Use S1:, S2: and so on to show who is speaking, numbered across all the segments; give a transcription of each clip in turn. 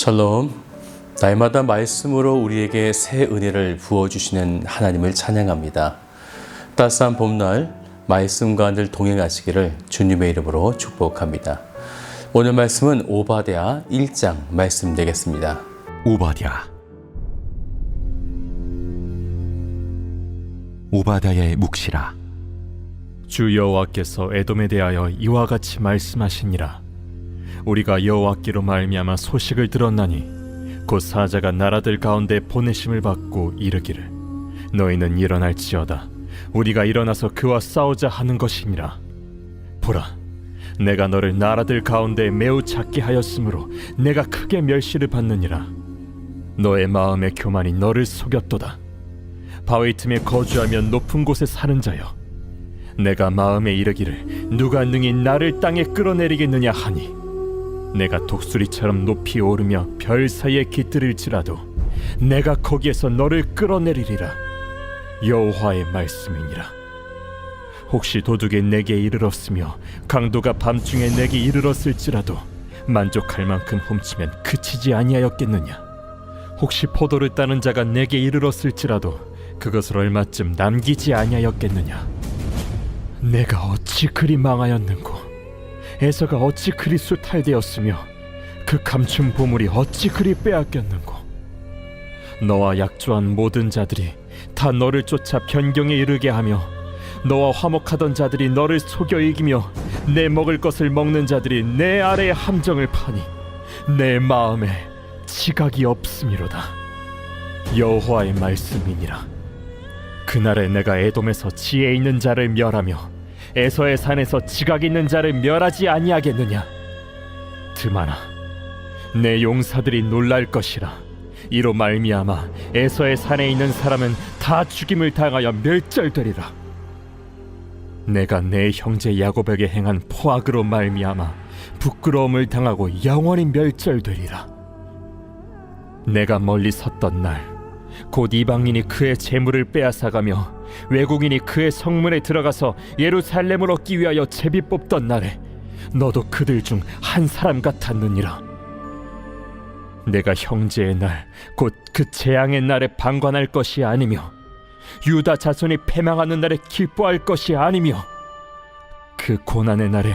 S1: 샬롬. 날마다 말씀으로 우리에게 새 은혜를 부어주시는 하나님을 찬양합니다. 따스한 봄날 말씀과 늘 동행하시기를 주님의 이름으로 축복합니다. 오늘 말씀은 오바댜 1장 말씀 되겠습니다.
S2: 오바댜의 묵시라.
S3: 주 여호와께서 에돔에 대하여 이와 같이 말씀하시니라. 우리가 여호와께로 말미암아 소식을 들었나니 곧 사자가 나라들 가운데 보내심을 받고 이르기를 너희는 일어날지어다. 우리가 일어나서 그와 싸우자 하는 것이니라. 보라, 내가 너를 나라들 가운데 매우 작게 하였으므로 내가 크게 멸시를 받느니라. 너의 마음의 교만이 너를 속였도다. 바위 틈에 거주하며 높은 곳에 사는 자여, 내가 마음에 이르기를 누가 능히 나를 땅에 끌어내리겠느냐 하니 내가 독수리처럼 높이 오르며 별 사이에 깃들일지라도 내가 거기에서 너를 끌어내리리라. 여호와의 말씀이니라. 혹시 도둑이 내게 이르렀으며 강도가 밤중에 내게 이르렀을지라도 만족할 만큼 훔치면 그치지 아니하였겠느냐. 혹시 포도를 따는 자가 내게 이르렀을지라도 그것을 얼마쯤 남기지 아니하였겠느냐. 내가 어찌 그리 망하였는고, 에서가 어찌 그리 수탈되었으며 그 감춘 보물이 어찌 그리 빼앗겼는고. 너와 약조한 모든 자들이 다 너를 쫓아 변경에 이르게 하며 너와 화목하던 자들이 너를 속여 이기며 내 먹을 것을 먹는 자들이 내 아래에 함정을 파니 내 마음에 지각이 없음이로다. 여호와의 말씀이니라. 그날에 내가 에돔에서 지혜 있는 자를 멸하며 에서의 산에서 지각 있는 자를 멸하지 아니하겠느냐. 드마나, 내 용사들이 놀랄 것이라. 이로 말미암아 에서의 산에 있는 사람은 다 죽임을 당하여 멸절되리라. 내가 내 형제 야곱에게 행한 포악으로 말미암아 부끄러움을 당하고 영원히 멸절되리라. 내가 멀리 섰던 날 곧 이방인이 그의 재물을 빼앗아가며 외국인이 그의 성문에 들어가서 예루살렘을 얻기 위하여 제비 뽑던 날에 너도 그들 중 한 사람 같았느니라. 내가 형제의 날 곧 그 재앙의 날에 방관할 것이 아니며 유다 자손이 패망하는 날에 기뻐할 것이 아니며 그 고난의 날에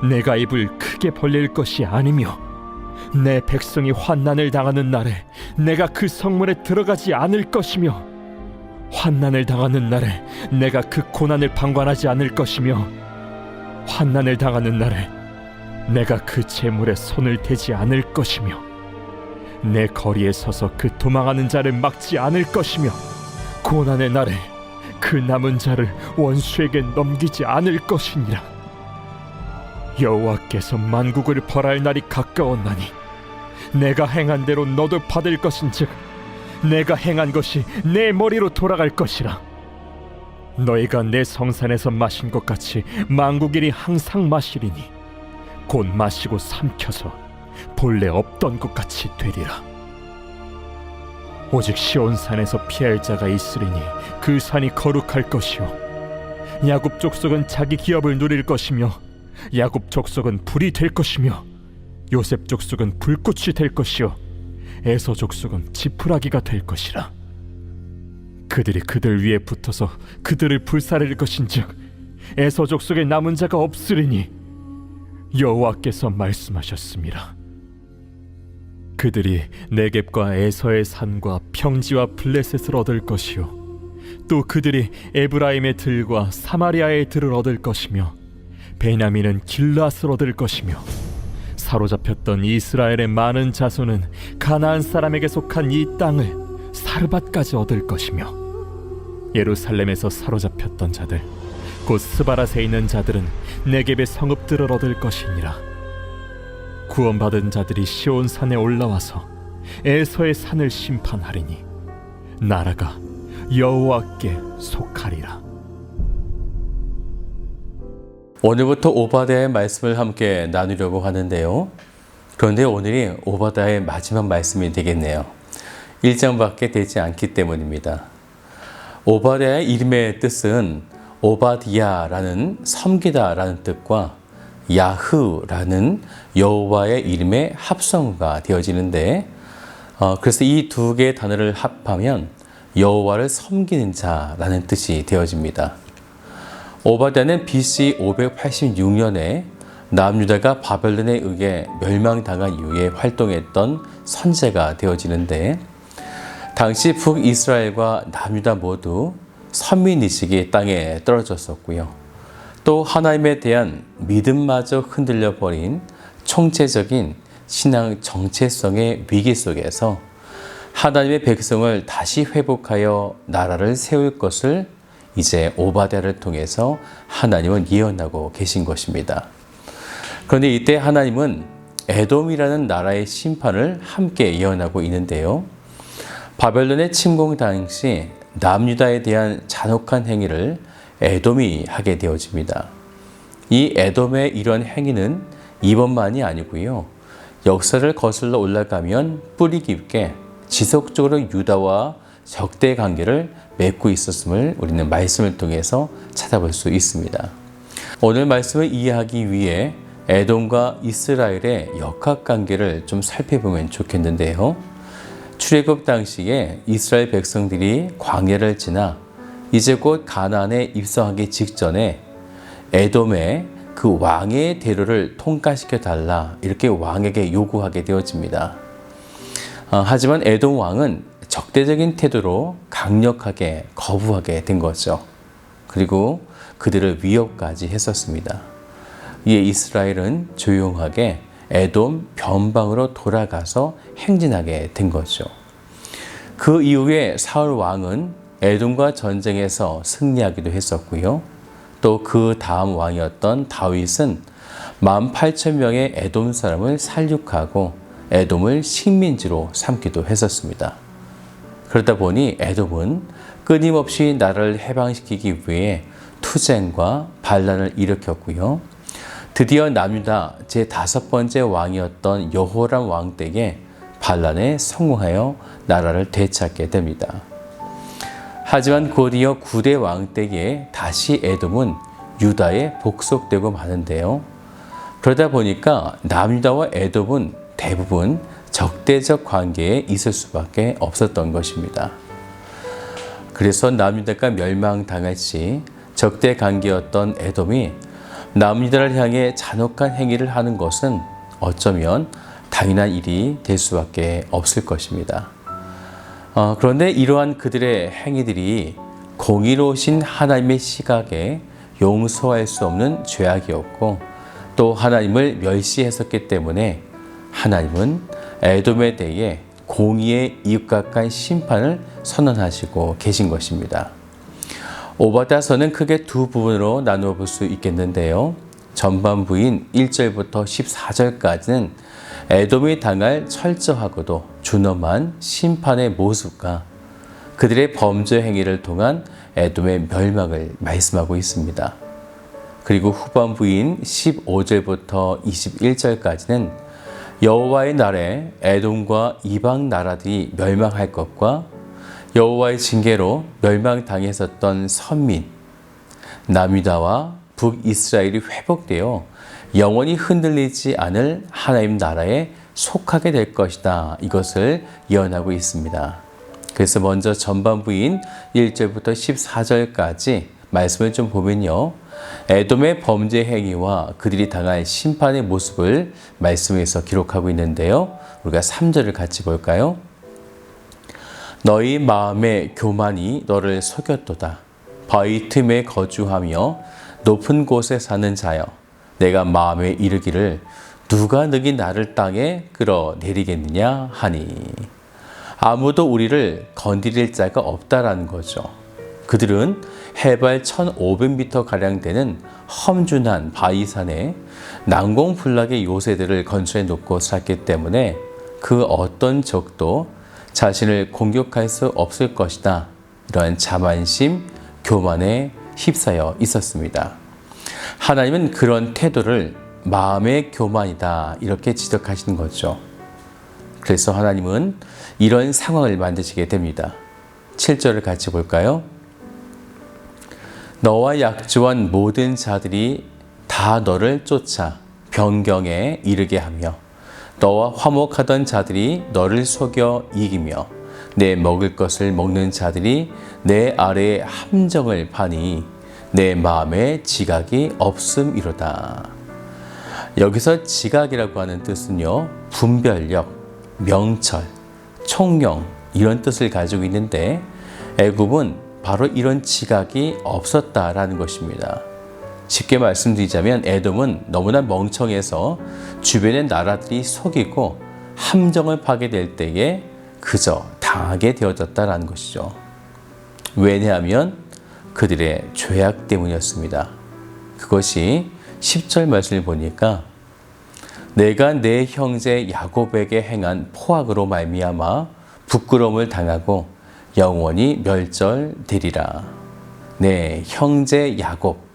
S3: 내가 입을 크게 벌릴 것이 아니며 내 백성이 환난을 당하는 날에 내가 그 성문에 들어가지 않을 것이며 환난을 당하는 날에 내가 그 고난을 방관하지 않을 것이며 환난을 당하는 날에 내가 그 재물에 손을 대지 않을 것이며 내 거리에 서서 그 도망하는 자를 막지 않을 것이며 고난의 날에 그 남은 자를 원수에게 넘기지 않을 것이니라. 여호와께서 만국을 벌할 날이 가까웠나니 내가 행한 대로 너도 받을 것인즉 내가 행한 것이 내 머리로 돌아갈 것이라. 너희가 내 성산에서 마신 것 같이 만국인이 항상 마시리니 곧 마시고 삼켜서 본래 없던 것 같이 되리라. 오직 시온산에서 피할 자가 있으리니 그 산이 거룩할 것이요 야곱 족속은 자기 기업을 누릴 것이며 야곱 족속은 불이 될 것이며 요셉 족속은 불꽃이 될 것이요 에서 족속은 지푸라기가 될 것이라. 그들이 그들 위에 붙어서 그들을 불사를 것인즉 에서 족속에 남은 자가 없으리니 여호와께서 말씀하셨습니다. 그들이 네겝과 에서의 산과 평지와 블레셋을 얻을 것이요 또 그들이 에브라임의 들과 사마리아의 들을 얻을 것이며 베냐민은 길앗을 얻을 것이며 사로잡혔던 이스라엘의 많은 자손은 가나안 사람에게 속한 이 땅을 사르밧까지 얻을 것이며 예루살렘에서 사로잡혔던 자들 곧 스바랏에 있는 자들은 네겝의 성읍들을 얻을 것이니라. 구원받은 자들이 시온산에 올라와서 에서의 산을 심판하리니 나라가 여호와께 속하리라.
S1: 오늘부터 오바댜의 말씀을 함께 나누려고 하는데요. 그런데 오늘이 오바댜의 마지막 말씀이 되겠네요. 1장밖에 되지 않기 때문입니다. 오바댜의 이름의 뜻은 오바디야라는 섬기다라는 뜻과 야흐라는 여호와의 이름의 합성어가 되어지는데 그래서 이 두 개의 단어를 합하면 여호와를 섬기는 자라는 뜻이 되어집니다. 오바댜는 BC 586년에 남유다가 바벨론에 의해 멸망당한 이후에 활동했던 선지자가 되어지는데 당시 북이스라엘과 남유다 모두 선민의식이 땅에 떨어졌었고요. 또 하나님에 대한 믿음마저 흔들려 버린 총체적인 신앙 정체성의 위기 속에서 하나님의 백성을 다시 회복하여 나라를 세울 것을 이제 오바댜를 통해서 하나님은 예언하고 계신 것입니다. 그런데 이때 하나님은 에돔이라는 나라의 심판을 함께 예언하고 있는데요. 바벨론의 침공 당시 남유다에 대한 잔혹한 행위를 에돔이 하게 되어집니다. 이 에돔의 이런 행위는 이번만이 아니고요. 역사를 거슬러 올라가면 뿌리 깊게 지속적으로 유다와 적대 관계를 맺고 있었음을 우리는 말씀을 통해서 찾아볼 수 있습니다. 오늘 말씀을 이해하기 위해 에돔과 이스라엘의 역학관계를 좀 살펴보면 좋겠는데요. 출애굽 당시에 이스라엘 백성들이 광야를 지나 이제 곧 가나안에 입성하기 직전에 에돔의 그 왕의 대로를 통과시켜 달라 이렇게 왕에게 요구하게 되어집니다. 하지만 에돔 왕은 적대적인 태도로 강력하게 거부하게 된 거죠. 그리고 그들을 위협까지 했었습니다. 이에 이스라엘은 조용하게 에돔 변방으로 돌아가서 행진하게 된 거죠. 그 이후에 사울 왕은 에돔과 전쟁에서 승리하기도 했었고요. 또 그 다음 왕이었던 다윗은 18,000명의 에돔 사람을 살육하고 에돔을 식민지로 삼기도 했었습니다. 그러다 보니 에돔은 끊임없이 나라를 해방시키기 위해 투쟁과 반란을 일으켰고요. 드디어 남유다 제5번째 왕이었던 여호람 왕 때에 반란에 성공하여 나라를 되찾게 됩니다. 하지만 곧이어 9대 왕 때에 다시 에돔은 유다에 복속되고 마는데요. 그러다 보니까 남유다와 에돔은 대부분 적대적 관계에 있을 수밖에 없었던 것입니다. 그래서 남유다가 멸망당할 시 적대 관계였던 에돔이 남유다를 향해 잔혹한 행위를 하는 것은 어쩌면 당연한 일이 될 수밖에 없을 것입니다. 그런데 이러한 그들의 행위들이 공의로우신 하나님의 시각에 용서할 수 없는 죄악이었고 또 하나님을 멸시했었기 때문에 하나님은 에돔에 대해 공의의 이웃각한 심판을 선언하시고 계신 것입니다. 오바댜서는 크게 두 부분으로 나누어 볼 수 있겠는데요. 전반부인 1절부터 14절까지는 에돔이 당할 철저하고도 준엄한 심판의 모습과 그들의 범죄 행위를 통한 에돔의 멸망을 말씀하고 있습니다. 그리고 후반부인 15절부터 21절까지는 여호와의 날에 에돔과 이방 나라들이 멸망할 것과 여호와의 징계로 멸망당했었던 선민, 남유다와 북이스라엘이 회복되어 영원히 흔들리지 않을 하나님 나라에 속하게 될 것이다. 이것을 예언하고 있습니다. 그래서 먼저 전반부인 1절부터 14절까지 말씀을 좀 보면요. 에돔의 범죄 행위와 그들이 당할 심판의 모습을 말씀에서 기록하고 있는데요. 우리가 3절을 같이 볼까요? 너희 마음의 교만이 너를 속였도다. 바위 틈에 거주하며 높은 곳에 사는 자여, 내가 마음에 이르기를 누가 너희 나를 땅에 끌어내리겠느냐 하니. 아무도 우리를 건드릴 자가 없다라는 거죠. 그들은 해발 1500m가량 되는 험준한 바위산에 난공불락의 요새들을 건축해 놓고 살기 때문에 그 어떤 적도 자신을 공격할 수 없을 것이다. 이러한 자만심, 교만에 휩싸여 있었습니다. 하나님은 그런 태도를 마음의 교만이다. 이렇게 지적하시는 거죠. 그래서 하나님은 이런 상황을 만드시게 됩니다. 7절을 같이 볼까요? 너와 약조한 모든 자들이 다 다 너를 쫓아 변경에 이르게 하며 너와 화목하던 자들이 너를 속여 이기며 내 먹을 것을 먹는 자들이 내 아래에 함정을 파니 내 마음에 지각이 없음이로다. 여기서 지각이라고 하는 뜻은요, 분별력, 명철, 총명 이런 뜻을 가지고 있는데 애굽은 바로 이런 지각이 없었다라는 것입니다. 쉽게 말씀드리자면 에돔은 너무나 멍청해서 주변의 나라들이 속이고 함정을 파게 될 때에 그저 당하게 되어졌다라는 것이죠. 왜냐하면 그들의 죄악 때문이었습니다. 그것이 10절 말씀을 보니까 내가 내 형제 야곱에게 행한 포악으로 말미암아 부끄러움을 당하고 영원히 멸절되리라. 네, 형제 야곱.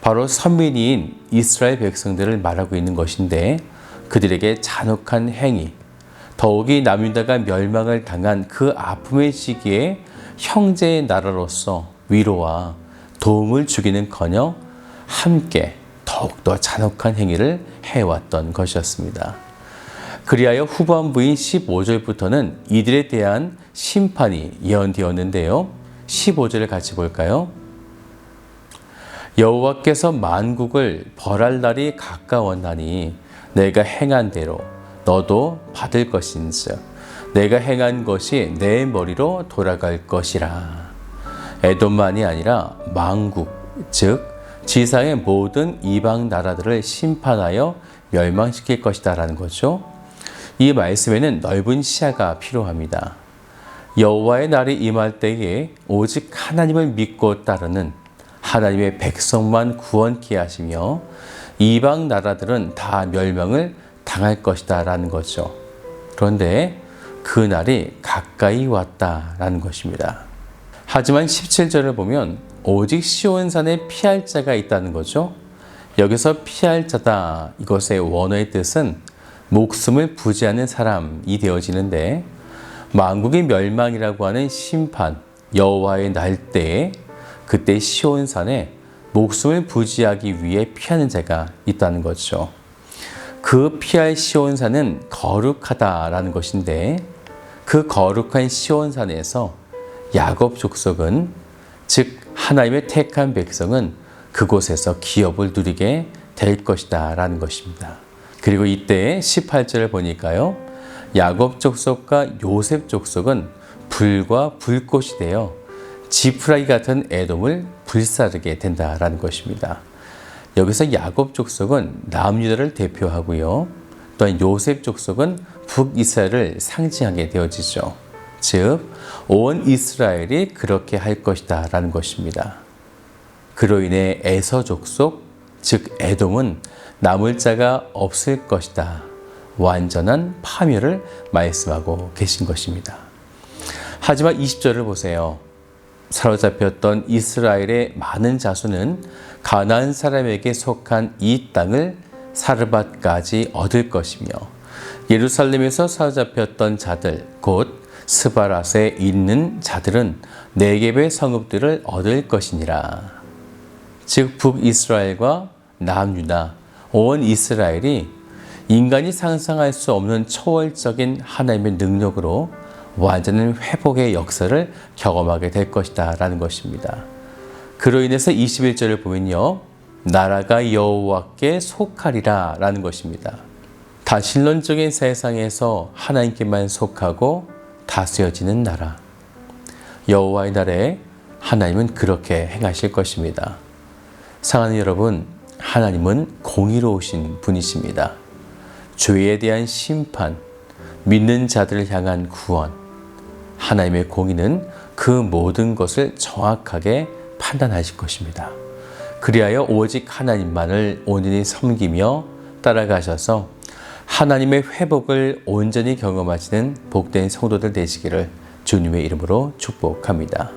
S1: 바로 선민이인 이스라엘 백성들을 말하고 있는 것인데 그들에게 잔혹한 행위, 더욱이 남유다가 멸망을 당한 그 아픔의 시기에 형제의 나라로서 위로와 도움을 주기는커녕 함께 더욱더 잔혹한 행위를 해왔던 것이었습니다. 그리하여 후반부인 15절부터는 이들에 대한 심판이 예언되었는데요. 15절을 같이 볼까요? 여호와께서 만국을 벌할 날이 가까웠나니 내가 행한 대로 너도 받을 것인즉 내가 행한 것이 내 머리로 돌아갈 것이라. 에돔만이 아니라 만국, 즉 지상의 모든 이방 나라들을 심판하여 멸망시킬 것이다 라는 거죠. 이 말씀에는 넓은 시야가 필요합니다. 여호와의 날이 임할 때에 오직 하나님을 믿고 따르는 하나님의 백성만 구원케 하시며 이방 나라들은 다 멸망을 당할 것이다 라는 거죠. 그런데 그 날이 가까이 왔다라는 것입니다. 하지만 17절을 보면 오직 시온산에 피할 자가 있다는 거죠. 여기서 피할 자다, 이것의 원어의 뜻은 목숨을 부지하는 사람이 되어지는데 만국의 멸망이라고 하는 심판, 여호와의 날때에 그때 시온산에 목숨을 부지하기 위해 피하는 자가 있다는 거죠. 그 피할 시온산은 거룩하다라는 것인데 그 거룩한 시온산에서 야곱 족속은, 즉 하나님의 택한 백성은 그곳에서 기업을 누리게 될 것이다 라는 것입니다. 그리고 이때 18절을 보니까요, 야곱 족속과 요셉 족속은 불과 불꽃이 되어 지푸라기 같은 에돔을 불사르게 된다라는 것입니다. 여기서 야곱 족속은 남유다를 대표하고요, 또한 요셉 족속은 북이스라엘을 상징하게 되어지죠. 즉 온 이스라엘이 그렇게 할 것이다 라는 것입니다. 그로 인해 에서 족속, 즉 에돔은 남을 자가 없을 것이다, 완전한 파멸을 말씀하고 계신 것입니다. 하지만 20절을 보세요. 사로잡혔던 이스라엘의 많은 자손은 가나안 사람에게 속한 이 땅을 사르밧까지 얻을 것이며 예루살렘에서 사로잡혔던 자들, 곧 스바랏에 있는 자들은 네겝의 성읍들을 얻을 것이니라. 즉 북이스라엘과 남유다, 온 이스라엘이 인간이 상상할 수 없는 초월적인 하나님의 능력으로 완전한 회복의 역사를 경험하게 될 것이다 라는 것입니다. 그로 인해서 21절을 보면요, 나라가 여호와께 속하리라 라는 것입니다. 다신론적인 세상에서 하나님께만 속하고 다스려지는 나라, 여호와의 날에 하나님은 그렇게 행하실 것입니다. 사랑하는 여러분, 하나님은 공의로우신 분이십니다. 죄에 대한 심판, 믿는 자들을 향한 구원, 하나님의 공의는 그 모든 것을 정확하게 판단하실 것입니다. 그리하여 오직 하나님만을 온전히 섬기며 따라가셔서 하나님의 회복을 온전히 경험하시는 복된 성도들 되시기를 주님의 이름으로 축복합니다.